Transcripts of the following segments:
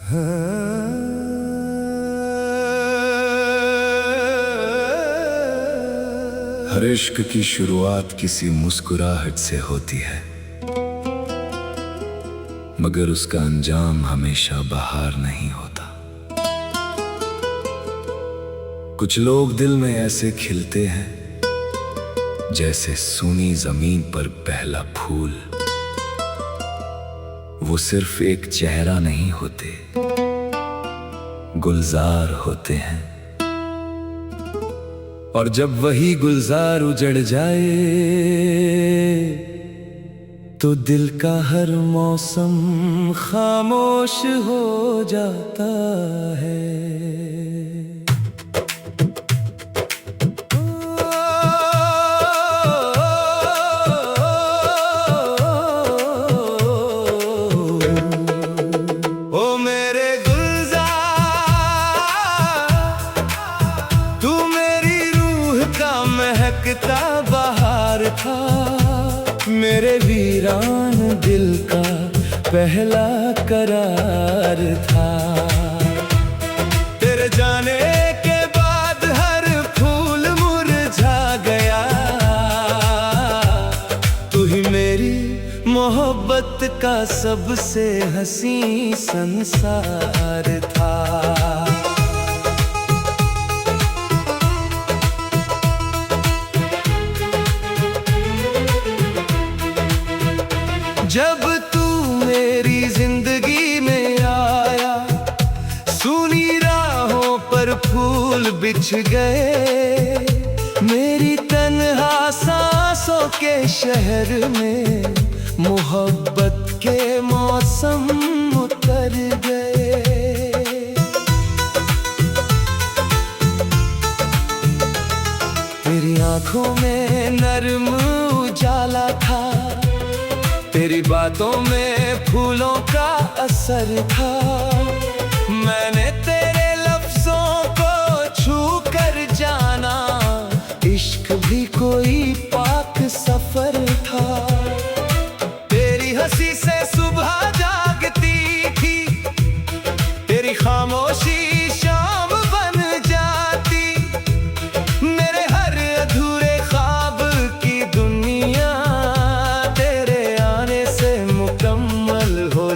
हर इश्क की शुरुआत किसी मुस्कुराहट से होती है, मगर उसका अंजाम हमेशा बहार नहीं होता। कुछ लोग दिल में ऐसे खिलते हैं जैसे सूनी जमीन पर पहला फूल। वो सिर्फ एक चेहरा नहीं होते, गुलजार होते हैं। और जब वही गुलजार उजड़ जाए तो दिल का हर मौसम खामोश हो जाता है। ओ मेरे महकता बहार था, मेरे वीरान दिल का पहला करार था। तेरे जाने के बाद हर फूल मुरझा गया, तू ही मेरी मोहब्बत का सबसे हसी संसार था। जब तू मेरी जिंदगी में आया, सूनी राहों पर फूल बिछ गए। मेरी तन्हा सांसों के शहर में मोहब्बत के मौसम उतर गए। तेरी आंखों में नर्म उजाला था, तेरी बातों में फूलों का असर था। मैंने तेरे लफ्जों को छू कर जाना, इश्क भी कोई पाक सफर था। तेरी हंसी से सुबह जागती थी, तेरी खामोशी शाम बन जाती। मेरे हर अधूरे ख्वाब की दुनिया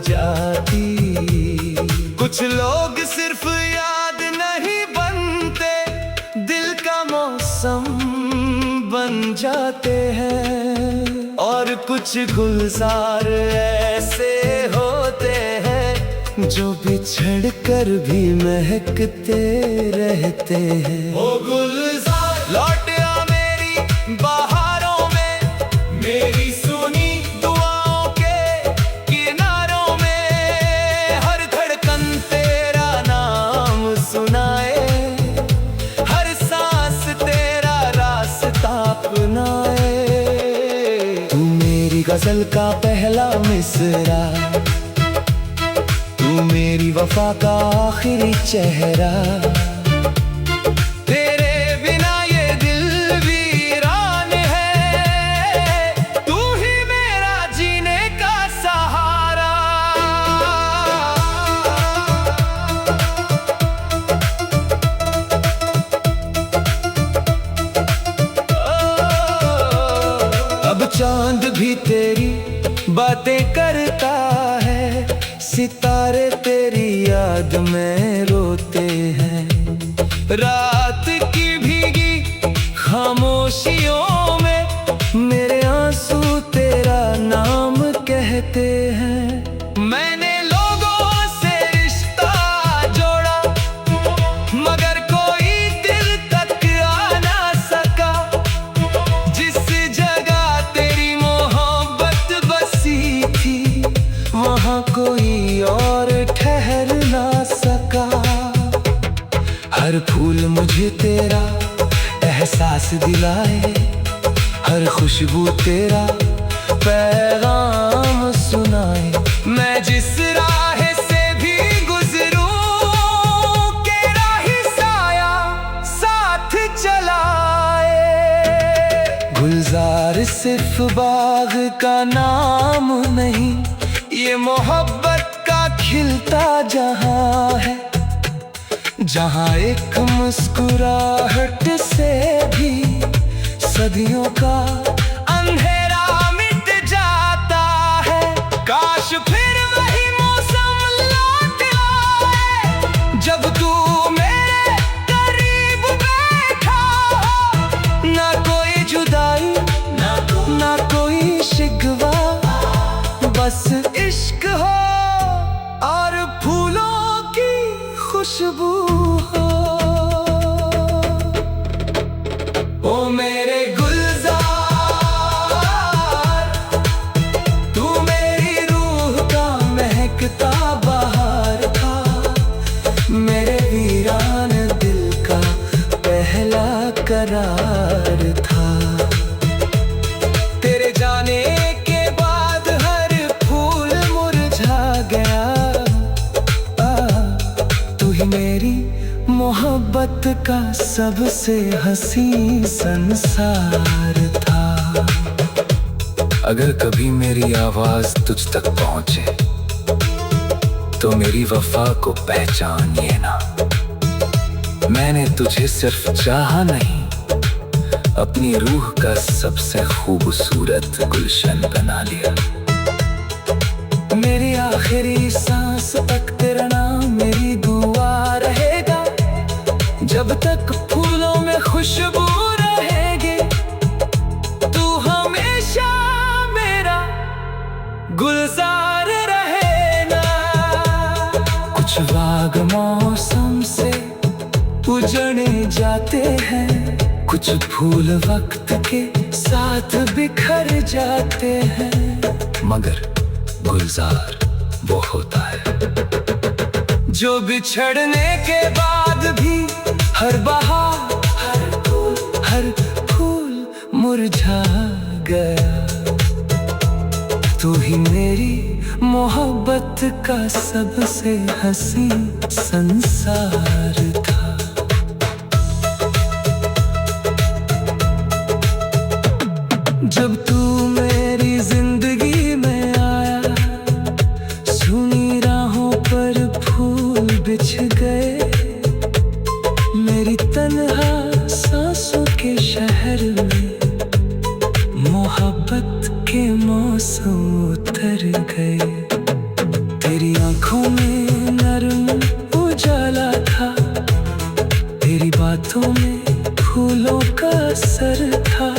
जाती। कुछ लोग सिर्फ याद नहीं बनते, दिल का मौसम बन जाते हैं। और कुछ गुलजार ऐसे होते हैं जो बिछड़ कर भी महकते रहते हैं। ओ गुलजार लौट आ मेरी बहारों में, मेरी सुनी गजल का पहला मिसरा, तू मेरी वफा का आखिरी चेहरा। तेरे बिना ये दिल वीरान है, तू ही मेरा जीने का सहारा। अब चांद भी तेरी बातें करता है, सितारे तेरी याद में रोते हैं। रात की भीगी खामोशियों में मेरे आंसू तेरा नाम कहते हैं। मैंने लोगों से रिश्ता जोड़ा, मगर कोई दिल तक आ ना सका। जिस जगह तेरी मोहब्बत बसी थी, वहाँ कोई और ठहर ना सका। हर फूल मुझे तेरा एहसास दिलाए, हर खुशबू तेरा पैगाम सुनाए। मैं जिस राह से भी गुजरूं, तेरा ही साया साथ चलाए। गुलजार सिर्फ बाग का नाम नहीं, ये मोहब्बत का खिलता जहां है, जहां एक मुस्कुराहट से भी सदियों का अंधेरा मिट जाता है। काश फिर वही मौसम लौट आए, जब तू मेरे करीब बैठा हो। ना कोई जुदाई, ना कोई शिकवा, बस इश्क हो और फूलों की खुशबू हो। ओ मेरे गुलजार, तू मेरी रूह का महकता बहार था, मेरे वीरान दिल का पहला करार था। तेरे जाने के बाद हर फूल मुरझा गया, तू ही मेरी मोहब्बत का सबसे हसी संसार था। अगर कभी मेरी आवाज तुझ तक पहुंचे तो मेरी वफा को पहचानिए ना। मैंने तुझे सिर्फ चाहा नहीं, अपनी रूह का सबसे खूबसूरत गुलशन बना लिया। मेरी आखिरी सांस तक तेरा नाम मेरी दुआ रहेगा, जब तक फूलों में खुशबू रहेगी। तू हमेशा मेरा गुलजार रहेगा। कुछ बाग मौसम से उजड़े जाते हैं, कुछ फूल वक्त के साथ बिखर जाते हैं, मगर गुलजार वो होता है जो बिछड़ने के बाद भी हर बहार, हर फूल मुरझा गया। तू ही मेरी मोहब्बत का सबसे हसी संसार था। जब तू मेरी जिंदगी में आया, सुनी राहों पर फूल बिछ गए, मेरी तन्हा सांसों के शहर में मोहब्बत के मौसम उतर गए। तेरी आंखों में नरम उजाला था, तेरी बातों में फूलों का असर था।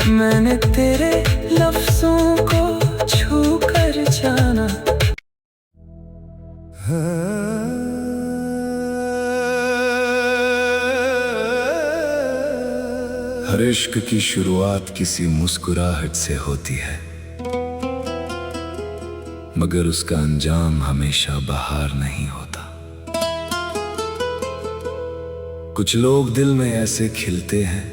मैंने तेरे लफ्जों को छू कर जाना। हर इश्क की शुरुआत किसी मुस्कुराहट से होती है, मगर उसका अंजाम हमेशा बहार नहीं होता। कुछ लोग दिल में ऐसे खिलते हैं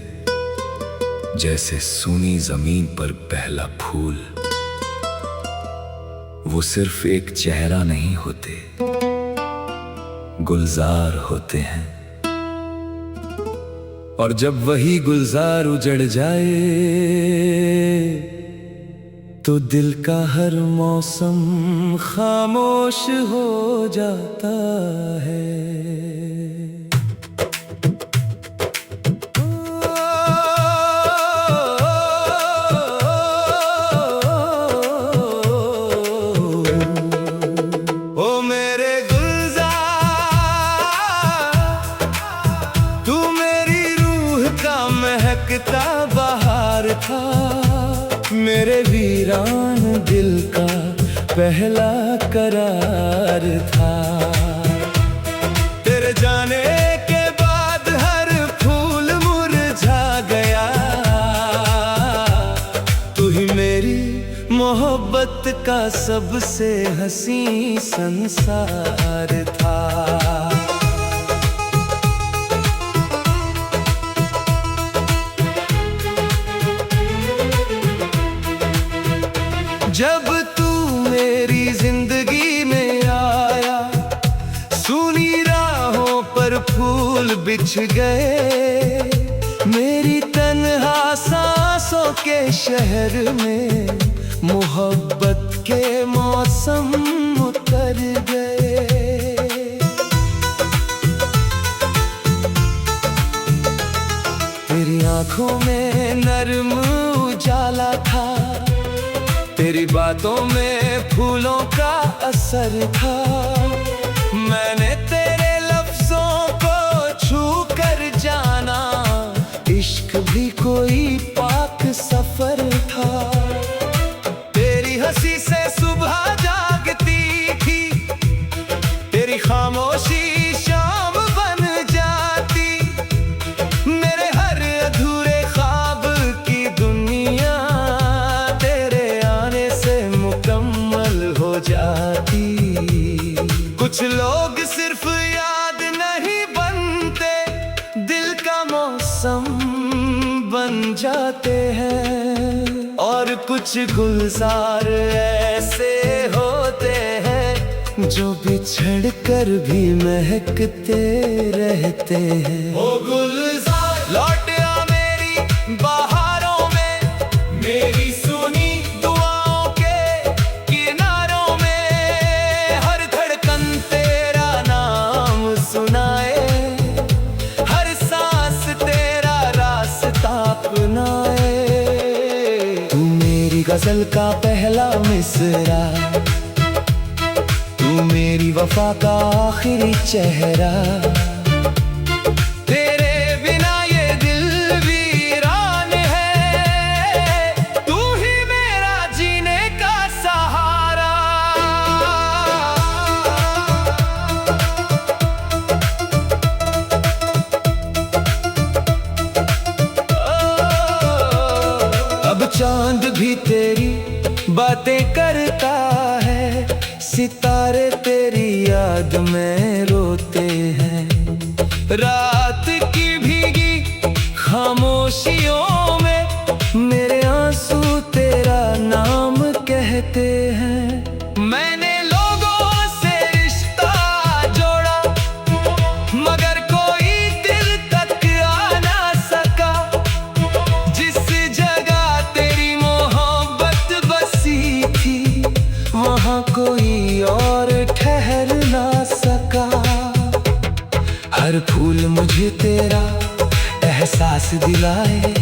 जैसे सूनी जमीन पर पहला फूल। वो सिर्फ एक चेहरा नहीं होते, गुलजार होते हैं। और जब वही गुलजार उजड़ जाए तो दिल का हर मौसम खामोश हो जाता है। महकता बहार था, मेरे वीरान दिल का पहला करार था। तेरे जाने के बाद हर फूल मुरझा गया, तू ही मेरी मोहब्बत का सबसे हसी संसार था। जब तू मेरी जिंदगी में आया, सूनी राहों पर फूल बिछ गए, मेरी तन्हा सांसों के शहर में मोहब्बत के मौसम उतर असर था। मैंने तेरे लफ्जों को छू कर जाना, इश्क भी कोई पाक सफर था। तेरी हंसी से सुबह जागती थी, तेरी खामोशी शाम बन जाती। मेरे हर अधूरे ख्वाब की दुनिया तेरे आने से मुकम्मल हो जाती। कुछ लोग सिर्फ याद नहीं बनते, दिल का मौसम बन जाते हैं। और कुछ गुलजार ऐसे होते हैं जो बिछड़ कर भी महकते रहते हैं। ओ गुलजार लौट आ मेरी बहारों में, मेरी सुनी दुआओं के किनारों में। हर धड़कन तेरा नाम सुनाए, हर सांस तेरा रास्ता अपनाए। तू मेरी गजल का पहला मिसरा, तू मेरी वफा का आखिरी चेहरा। तेरे बिना ये दिल वीरान है, तू ही मेरा जीने का सहारा। अब चांद भी तेरी बातें करता है, सितारे तेरी याद में रोते हैं। रात की भीगी खामोशियों में मेरे आंसू तेरा नाम कहते हैं। मैंने लोगों से रिश्ता जोड़ा, मगर कोई दिल तक आ ना सका। जिस जगह तेरी मोहब्बत बसी थी, वहाँ कोई और ठहर ना सका। हर फूल मुझे तेरा एहसास दिलाए,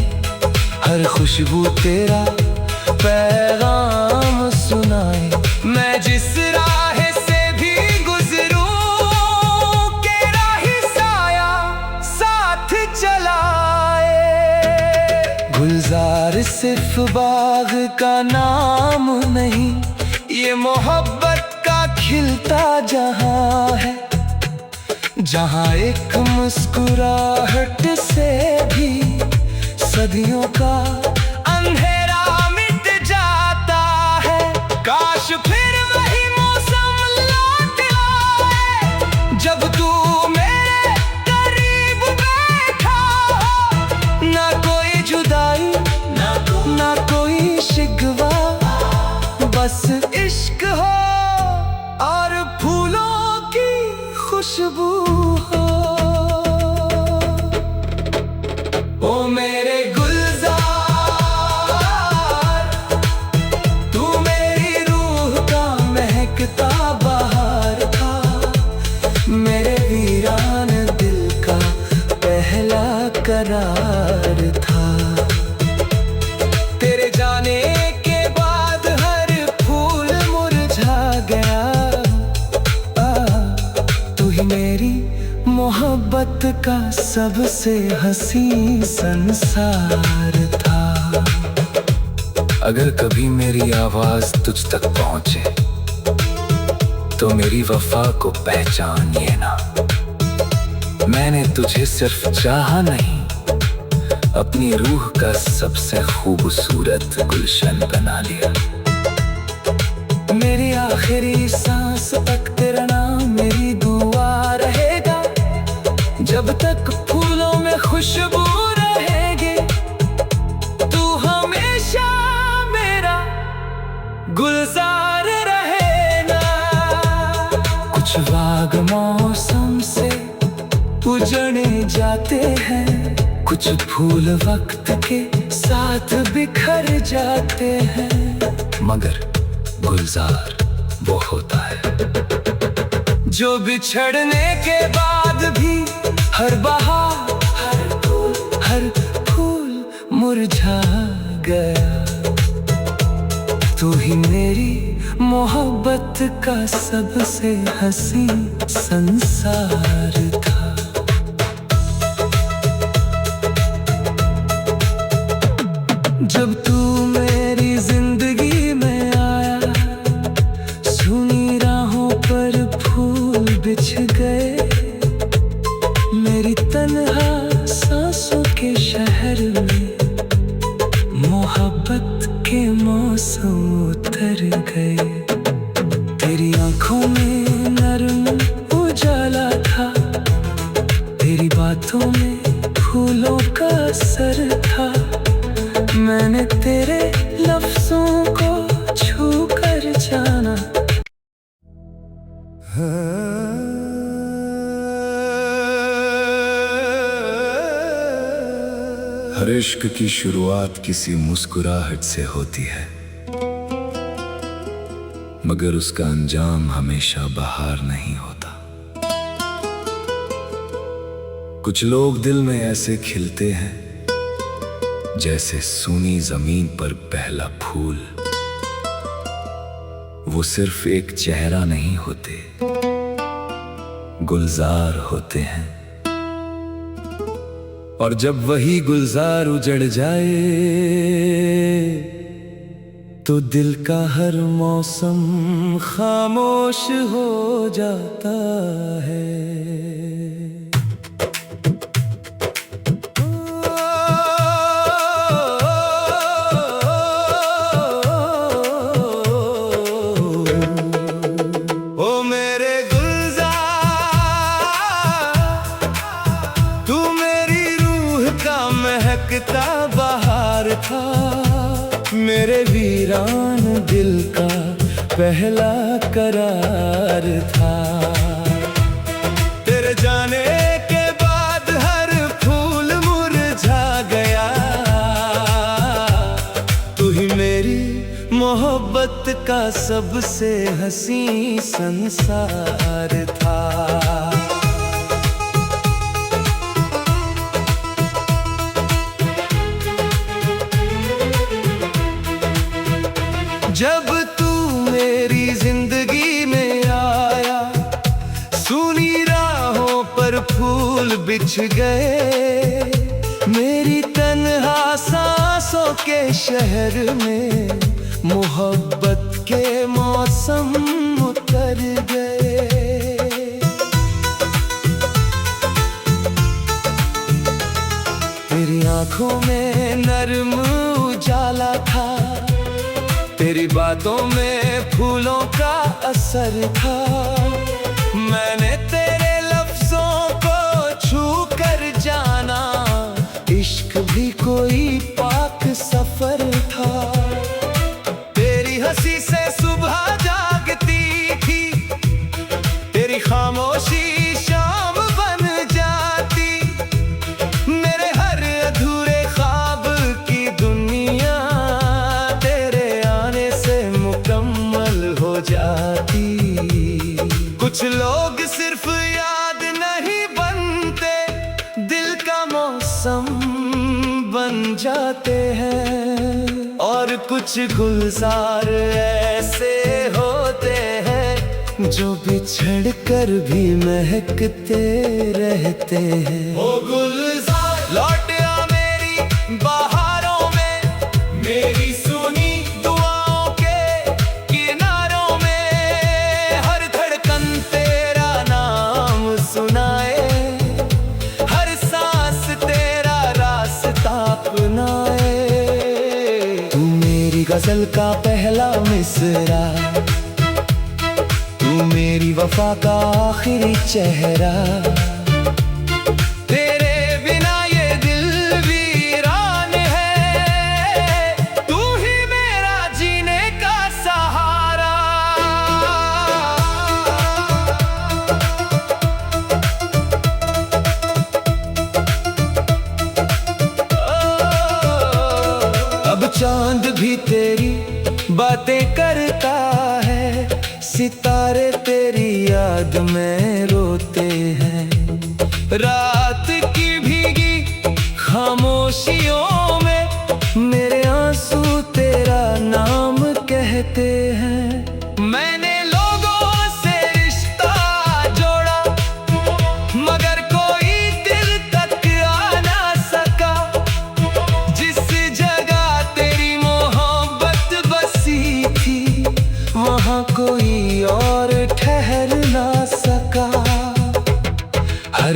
हर खुशबू तेरा पैगाम सुनाए। मैं जिस राह से भी गुजरूं, तेरा ही साया साथ चलाए। गुलजार सिर्फ बाग का नाम नहीं, ये मोहब्बत का खिलता जहां है। जहां एक मुस्कुराहट से भी सदियों का अंधेरा मिट जाता है। काश फिर वही मौसम लौट आए, जब तू मेरे करीब बैठा हो। ना कोई जुदाई, ना कोई शिकवा, बस इश्क हो और फूलों की खुशबू हो। ओ मेरे गुलजार, तू मेरी रूह का महकता बहार था। मेरे वीरान दिल का पहला करार था। तेरे जाने के बाद हर फूल मुरझा गया। तू ही मेरी मोहब्बत का सबसे हसीन संसार था। अगर कभी मेरी आवाज तुझ तक पहुंचे, तो मेरी वफा को पहचानिए ना। मैंने तुझे सिर्फ चाहा नहीं, अपनी रूह का सबसे खूबसूरत गुलशन बना लिया। मेरी आखिरी सांस तक तेरा नाम मेरी दुआ रहेगा। जब तक फूलों में खुशबू रहेगी, तू हमेशा मेरा गुलजार रहेगा। कुछ बाग मौसम से उजड़े जाते हैं, कुछ फूल वक्त के साथ बिखर जाते हैं। मगर गुलजार वो होता है जो बिछड़ने के बाद भी हर बहार, हर फूल मुरझा गया। तू ही मेरी मोहब्बत का सबसे हंसी संसार था। जब तू मेरी जिंदगी में आया, सुनी राहों पर फूल बिछ गए। मेरी तन्हा सांसों के शहर में मोहब्बत के मौसम उतर गए। तेरी आंखों में नरम उजाला था, तेरी बातों में फूलों का असर था। मैंने तेरे लफ्जों को छू कर जाना। हर इश्क की शुरुआत किसी मुस्कुराहट से होती है, मगर उसका अंजाम हमेशा बहार नहीं होता। कुछ लोग दिल में ऐसे खिलते हैं जैसे सूनी जमीन पर पहला फूल। वो सिर्फ एक चेहरा नहीं होते, गुलजार होते हैं। और जब वही गुलजार उजड़ जाए तो दिल का हर मौसम खामोश हो जाता है। ओ मेरे गुलजार, तू मेरी रूह का महकता बहार था। मेरे वीरान दिल का पहला करार था। तेरे जाने के बाद हर फूल मुरझा गया। तू ही मेरी मोहब्बत का सबसे हंसी संसार था। जब तू मेरी जिंदगी में आया, सूनी राहों पर फूल बिछ गए। मेरी तन्हा सांसों के शहर में मोहब्बत के मौसम उतर गए। तेरी आंखों में नरम उजाला था, तेरी बातों में फूलों का असर था। मैंने तेरे लफ्जों को छू कर जाना। इश्क भी कोई पाक सफर था। तेरी हंसी से सुबह जागती थी, तेरी खामोशी शाम बन जाती। मेरे हर अधूरे ख्वाब की दुनिया जाती। कुछ लोग सिर्फ याद नहीं बनते, दिल का मौसम बन जाते हैं। और कुछ गुलजार ऐसे होते हैं जो बिछड़ कर भी महकते रहते हैं। ओ गुलजार लौट आ मेरी बहारों में, मेरी सुनी दुआओं के किनारों में। हर धड़कन तेरा नाम सुनाए, हर सांस तेरा रास्ता अपनाए। तू मेरी गजल का पहला मिसरा, तू मेरी वफा का आखिरी चेहरा। तेरे बिना ये दिल वीरान है, तू ही मेरा जीने का सहारा। अब चांद भी तेरी बातें करता है, सितारे तेरी याद में रोते हैं। रात की भीगी खामोशियों में मेरे आंसू तेरा नाम कहते हैं।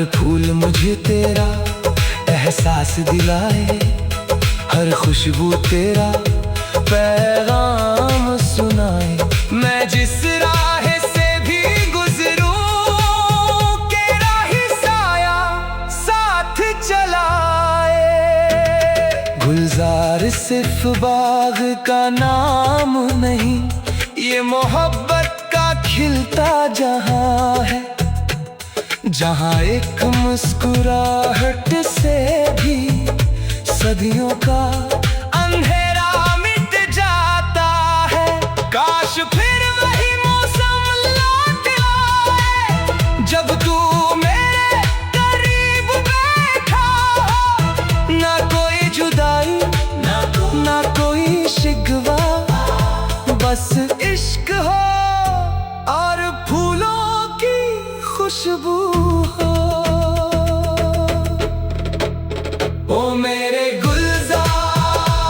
हर फूल मुझे तेरा एहसास दिलाए, हर खुशबू तेरा पैगाम सुनाए। मैं जिस राह से भी गुजरूं के राही साया साथ चलाए। गुलजार सिर्फ बाग का नाम नहीं, ये मोहब्बत का खिलता जहां है, जहां एक मुस्कुराहट से भी सदियों का अंधेरा मिट जाता है। काश फिर वही मौसम लौट आए, जब तू मेरे करीब बैठा हो। ना कोई जुदाई ना कोई शिकवा, बस इश्क हो और फूलों की खुशबू हो। ओ मेरे गुलजार,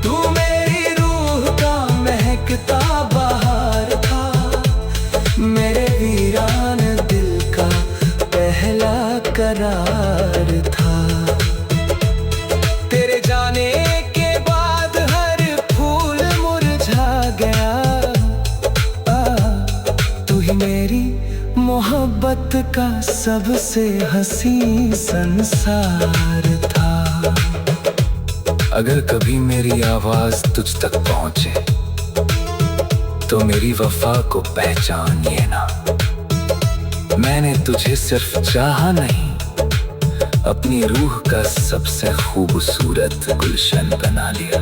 तू मेरी रूह का महकता बहार था, मेरे वीरान दिल का पहला करार था। तेरे जाने के बाद हर फूल मुरझा गया, तू ही मेरी मोहब्बत का सबसे हसी संसार था। अगर कभी मेरी आवाज तुझ तक पहुंचे तो मेरी वफा को पहचानिए ना। मैंने तुझे सिर्फ चाहा नहीं, अपनी रूह का सबसे खूबसूरत गुलशन बना लिया।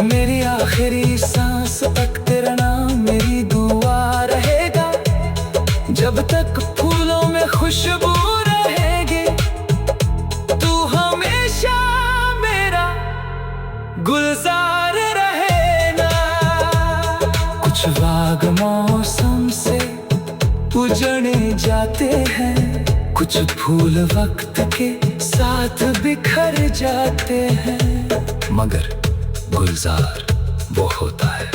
मेरी आखिरी सांस तक तेरा नाम मेरी दुआ रहेगा, जब तक फूलों में खुशबू रहेगी। तू हमेशा मेरा गुलजार रहेगा। कुछ बाग मौसम से उजड़े जाते हैं, कुछ फूल वक्त के साथ बिखर जाते हैं, मगर गुलजार वो होता है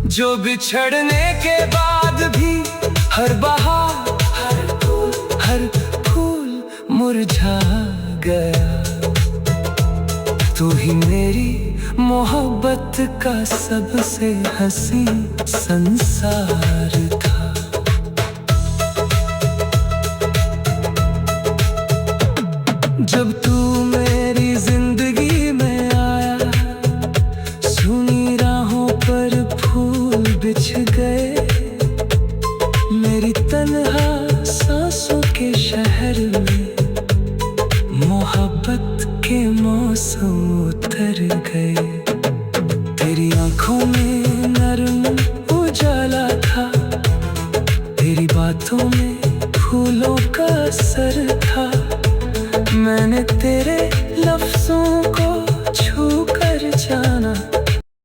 जो बिछड़ने के बाद भी हर बहार हर फूल मुरझा गया। तू ही मेरी मोहब्बत का सबसे हसी संसार था। जब तू मेरी जिंदगी में आया, सुनी राहों पर फूल बिछ गए। मेरी तन्हा सांसों के शहर में मोहब्बत के मौसम उतर गए। तेरी आंखों में नरम उजाला था, तेरी बातों में फूलों का असर था। मैंने तेरे लफ्जों